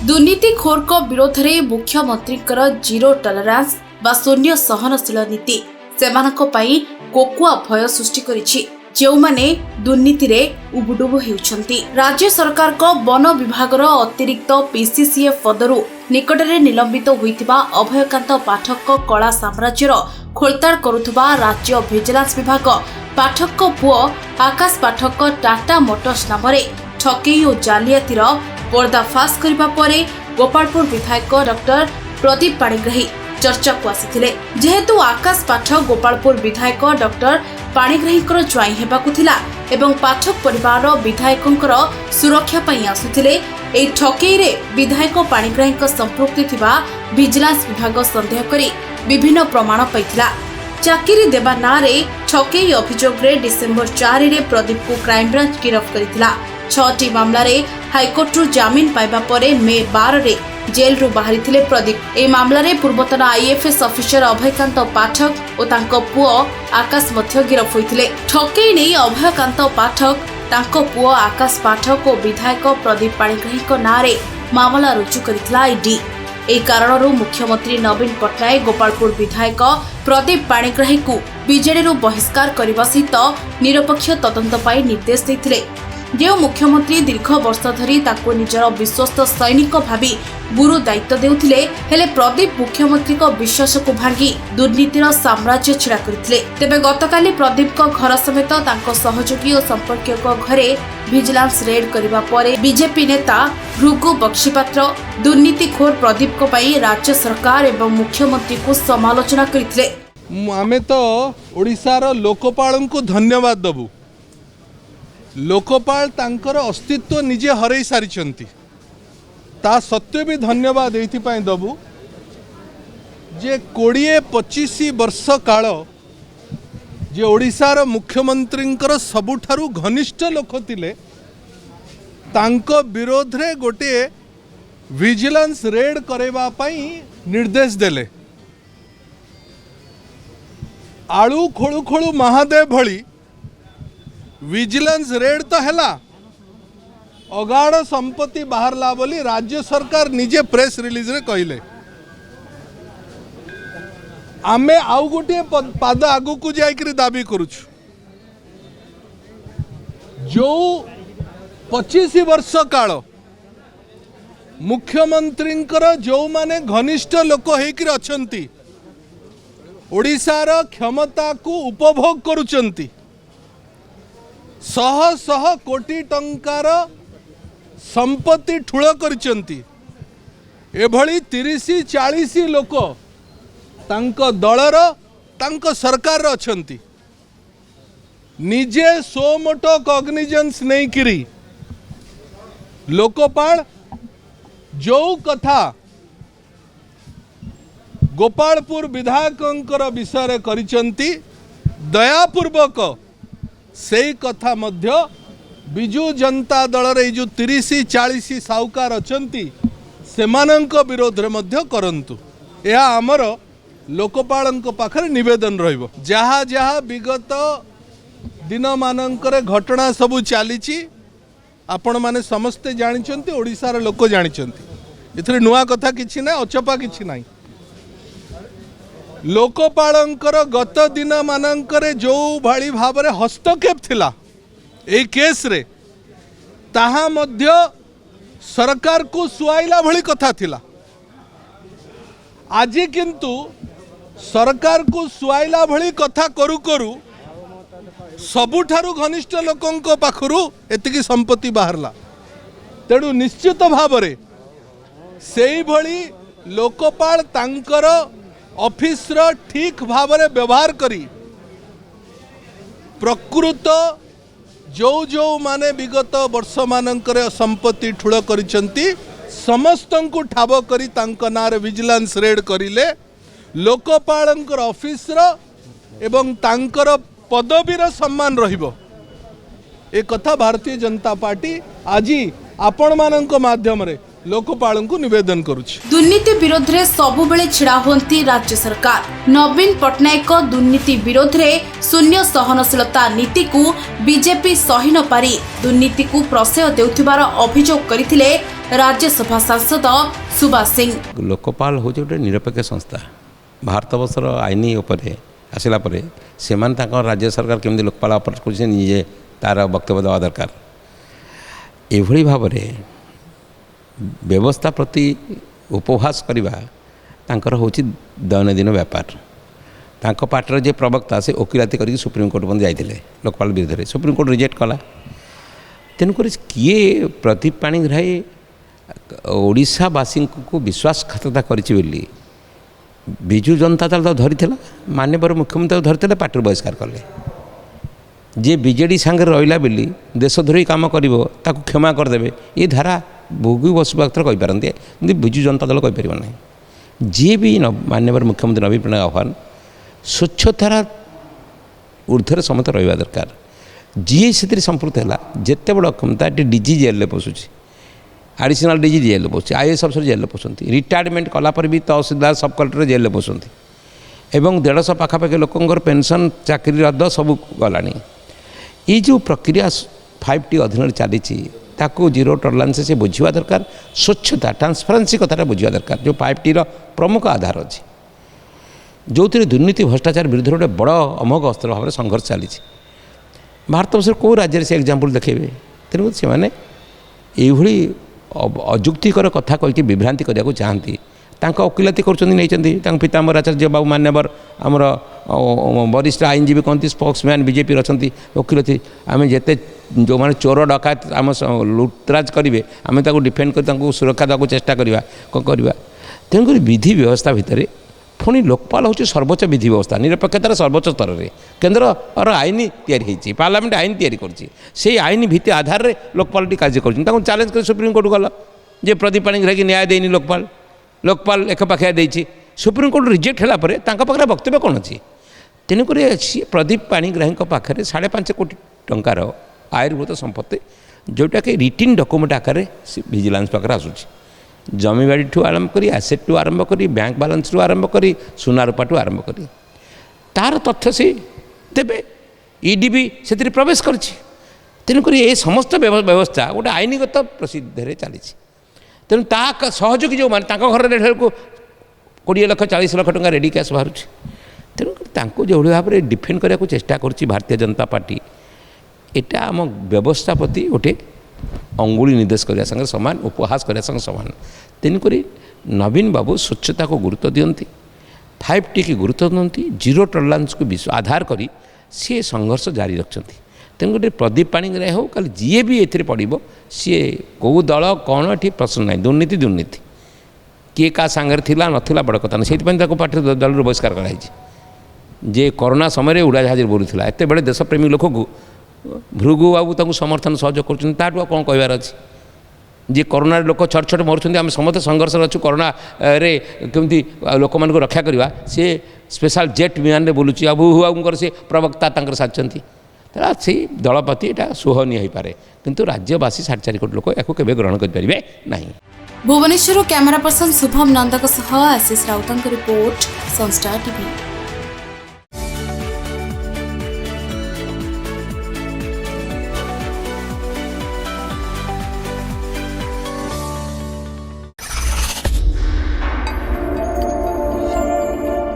दुर्नीतिखोर विरोध में मुख्यमंत्री जीरो टॉलरेंस बा शून्य सहनशील नीति सेमानक पई कोकुआ भय सृष्टि करिछि जेउमाने दुर्नीति रे उबुडुबु हेउछंती। राज्य सरकार को वन विभागर अतिरिक्त पीसीसीएफ पदरु निकटरे निलंबित होइतिबा अभयकांत पाठक कला साम्राज्यर खोलताड़ करुथबा राज्य विजिलेंस विभाग पाठक पुओ आकाश पाठक टाटा मोटर्स नाम ठकेई और जालियातीर पर्दाफाश करबा परे गोपालपुर विधायक डॉक्टर प्रदीप पाणिग्राही चर्चा को आसीथिले। जेहेतु आकाश पाठक गोपालपुर विधायक डॉक्टर पाणिग्राहीकर ज्वाई हेबाकु थिला एवं पाठक परिवार विधायकंकर सुरक्षा पई आसुथिले। एई ठकेई रे विधायक पाणिग्राहीक संपृक्ति थिबा विजिलेंस विभाग संदेह करी विभिन्न प्रमाण पाइथिला। चाकरी देबा नारे ठकेई अभियोग रे डिसेंबर 4 रे प्रदीप को क्राइम ब्रांच गिरफ्त करिथिला। 6टी मामला रे हाईकोर्ट जामिन पाइबा परे मे 12 रे जेल रु बाहरी थिले प्रदीप। ए मामला रे पूर्वतन आईएफएस ऑफिसर अभयकांत पाठक और तांको पुओ आकाश मध्य गिरफ्त होइथिले। ठकेई नै अभयकांत पाठक तांको पुओ आकाश पाठक और विधायक प्रदीप पाणिग्राहीक नारे मामला रुजु करिथिला ईडी। ए कारणरू मुख्यमंत्री नवीन पट्टनायक गोपालपुर विधायक प्रदीप पाणिग्राही को बीजेडी बहिष्कार करने सहित निरपेक्ष तदंत पाई निर्देश देते। जो मुख्यमंत्री दीर्घ वर्ष धरी ताको निजर विश्वस्त सैनिक भावी गुरु दायित्व देउथिले हेले प्रदीप मुख्यमंत्री को विश्वास को भांगी दुर्नीतिर साम्राज्य छिड़ा करथिले। तेबे गतकाली प्रदीप को घर समेत तांको सहयोगी और संपर्कीय को घरे विजिलेंस रेड करबा परे बीजेपी नेता भृगु बक्सीपात्र दुर्नीतिखोर प्रदीप को पई राज्य सरकार एवं मुख्यमंत्री को समालोचना करथिले। आमे तो ओडिसार लोकपाल को धन्यवाद दबु। लोकपाल तांकर अस्तित्व निजे हरई सारी ता सत्वे भी धन्यवाद एथिपाई दबु जे 20-25 वर्ष काल जे ओडिसार मुख्यमंत्री सबुठारु घनिष्ठ लोक थिले तांको विरोध रे गोटे विजिलेंस रेड करेबा पई निर्देश देले। आलू खोलू खोलू महादेव भली विजिलेंस रेड तो हैला अगाढ़ संपत्ति बाहरला बोली राज्य सरकार निजे प्रेस रिलीज रे कहले। आमे आउ गोटे पाद आगु को जाइकरी दाबी करूछु जो 25 वर्ष काल मुख्यमंत्रींकर जो माने घनिष्ठ लोक हेकिर अछंती ओडिसार क्षमता को उपभोग करुचंती शह शह कोटी टंकार संपत्ति ठूल करिचंती एभली 30-40 लोक तांको दलर तांको सरकार अछंती निजे सोमोटो कॉग्निजेंस नहीं किरी लोकपाल जो कथा गोपालपुर विधायकंकर विषय करिचंती दयापूर्वक से कथा मध्य बिजु जनता दल रे जो 30-40 साहुकार अछंती सेमानंक विरोध रे मध्य करंतु। यह आमर लोकपालंक पाखरे निवेदन रहिबो। जहा जहा विगत दिन मानंकरे घटना सबु चालीची आपण माने समस्ते जानिचंती ओडिसार लोक जानिचंती इथरे नुआ कथा किछि ना अचपा किछि नाही। लोकपालंकर गत दिन मानंकरे जो भाली भाव रे हस्तक्षेप थिला ए केस रे ताहा मध्य सरकार को सुआइला भली कथा थिला। आज किंतु सरकार को सुआइला भली कथा करू करू सबुठारु घनिष्ठ लोकंक पाखरु एतिकी संपत्ति बाहरला। तेणु निश्चित भाव रे सेई भली लोकपाल तांकर ऑफिस ठीक भाव रे व्यवहार करी प्रकृत जो जो माने विगत वर्ष मानकर संपत्ति ठूल करिसंती समस्तन को ठाब करी तांको नारे विजिलेंस रेड करिले लोकपालंकर ऑफिस एवं तांकर पदवीर सम्मान रहिबो। ए कथा भारतीय जनता पार्टी आज आपण मानक माध्यम रे लोकपाल को निवेदन करुछि। दुर्नीति विरोध रे सबु बेले छिड़ा होंती राज्य सरकार। नवीन पट्टनायक दुर्नीति विरोध रे शून्य सहनशीलता नीति को बीजेपी सही न पारी दुर्नीति को प्रश्रय देउथिबार अभियोग करिथिले राज्यसभा सांसद सुभाष सिंह। लोकपाल हूँ गोटे निरपेक्ष संस्था भारतवर्षर आईन उपरे आसला राज्य सरकार केमती लोकपाल अपरोच कर निजे तार वक्तव्य देवा दरकार। एभली भाव व्यवस्था प्रति उपहास करवा हूँ दैनंदिन व्यापार। तांको पार्टर जे प्रवक्ता से ओकिलाती करके सुप्रीमकोर्ट बंद जाते लोकपाल विरुद्ध सुप्रीमकोर्ट रिजेक्ट कला। तेणुक किए प्रदीप पाणिग्राही ओडिशावासी को विश्वासघातकता करिछि बोली विजु जनता दल तो धरी माननीय मुख्यमंत्री धरते पार्टी बहिष्कार कले। जे बीजेडी सांगे रहा बोली देशद्रोही काम कर क्षमा करदे ये धारा भोगी बसुभक्त कहींपारती कि विजु जनता दल कहीपर ना। जी भी माननीय मुख्यमंत्री नवीन पट्टनायक आह्वान स्वच्छतार ऊर्ध्वर समस्त रहा दरकार। जी से संपृक्त है जिते बड़ क्षमता ये डीजी जेल में पशुची एडिशनल डीजी जेल में पशुची आईएएस अफसर जेल में पशुंट रिटायरमेंट कलापर भी तहसीलदार सब कलेक्टर जेल में पशुंट एवं 150 पाखापाखि लोकंर पेंशन चाकरी रद्द सब गला। ये जो प्रक्रिया 5T अधीन चली जीरो टॉलरेंस से बुझा दरकार। स्वच्छता ट्रांसपेरेंसी कथा बुझा दरकार जो 5T प्रमुख आधार अच्छी जो दुर्नीति भ्रष्टाचार विरुद्ध गोटे बड़ अमोघ अस्त्र भाव में संघर्ष चली। भारतवर्ष कौ राज्य से एग्जाम्पल देखेबे तेणु से मैंने अजुक्तिकर कथा कहीकि विभ्रांति करने को चाहती वकिलाती कर पीताम्बर आचार्य बाबू मान्यवर आमर वरिष्ठ आईनजीवी कहती स्पोक्समैन बीजेपी अच्छा वकिलाती आम जिते जो मैंने चोर डकायत आम लुटराज करेंगे आम डिफेंड कर सुरक्षा देवा चेष्टा करवा कौन करवा। तेणुक विधि व्यवस्था भितर पुणी लोकपाल हूँ सर्वोच्च विधि व्यवस्था निरपेक्षतार सर्वोच्च स्तर में केन्द्र और आईन या पार्लियामेंट आईन या आईन भित्ति आधार में लोकपाल कार्य कर चैलेंज कर सुप्रीमकोर्ट गल जे प्रदीप पाणिग्राही न्याय देनी लोकपाल एक पाखिया देती सुप्रीमकोर्ट रिजेक्ट है वक्तव्य कौन अच्छी। तेणुक प्रदीप पाणिग्राही पाखे 5.5 कोटी टंकार आयुर्भूत संपत्ति जोटा कि रिटिन डॉक्यूमेंट आकार विजिलेंस पाखे आसूँ जमीबाड़ी ठू आरंभ करी एसेट ठू आरंभ करी बैंक बैलेंस ठू आरंभ करी सुना रूपा ठू आरंभ करी तार तथ्य से देवे ईडी भी से प्रवेश करछि। तेणुक ये समस्त व्यवस्था गोटे आईनगत प्रसिद्ध चली। तेणु ता सहयोगी जो मैंने घर देखा को 20 लाख 40 लाख टंका रेडी कैश बाहर। तेणुक जो भाव में डिफेंड करने को चेष्टा कर भारतीय जनता पार्टी एटा आम व्यवस्था प्रति गोटे अंगुली निर्देश करने संगे सामान उपहास करने संगे सामान। तेणुक नवीन बाबू स्वच्छता को गुरुत्व दियंती 5T की गुरुत्व दियंती जीरो टॉलरेंस को विश्व आधार करी सी संघर्ष जारी रखते। तेणुक प्रदीप पाणिग्राही हो कल जी भी ए पड़ो सी कौ दल कौन ये प्रश्न ना दुर्नीति दुर्नीति किए का सांगे थिला नथिला बड़ कथा नहीं से पार्टी दल बहिष्कार कराई जे कोरोना समय उड़ाजाहाज बुलूला एत बड़े देशप्रेमी लोक को भृगु बाबू समर्थन सहयोग कर कौन कहबार अच्छी जे कोरोना लोक छोट छोट मरुँच आम समस्त संघर्ष अच्छु कोरोना रे केमती लोक मान रक्षा करवा सी स्पेशल जेट विमान बुलूची भू बाबूर से प्रवक्ता साजिंट तेरा से दल प्रति यहाँ सोहनीय हो पारे किंतु राज्यवासी 4.5 कोटी लोक या ग्रहण करें ना। भुवनेश्वर कैमरा पर्सन शुभम नंदक आशीष राउत रिपोर्ट संस्टार टीवी।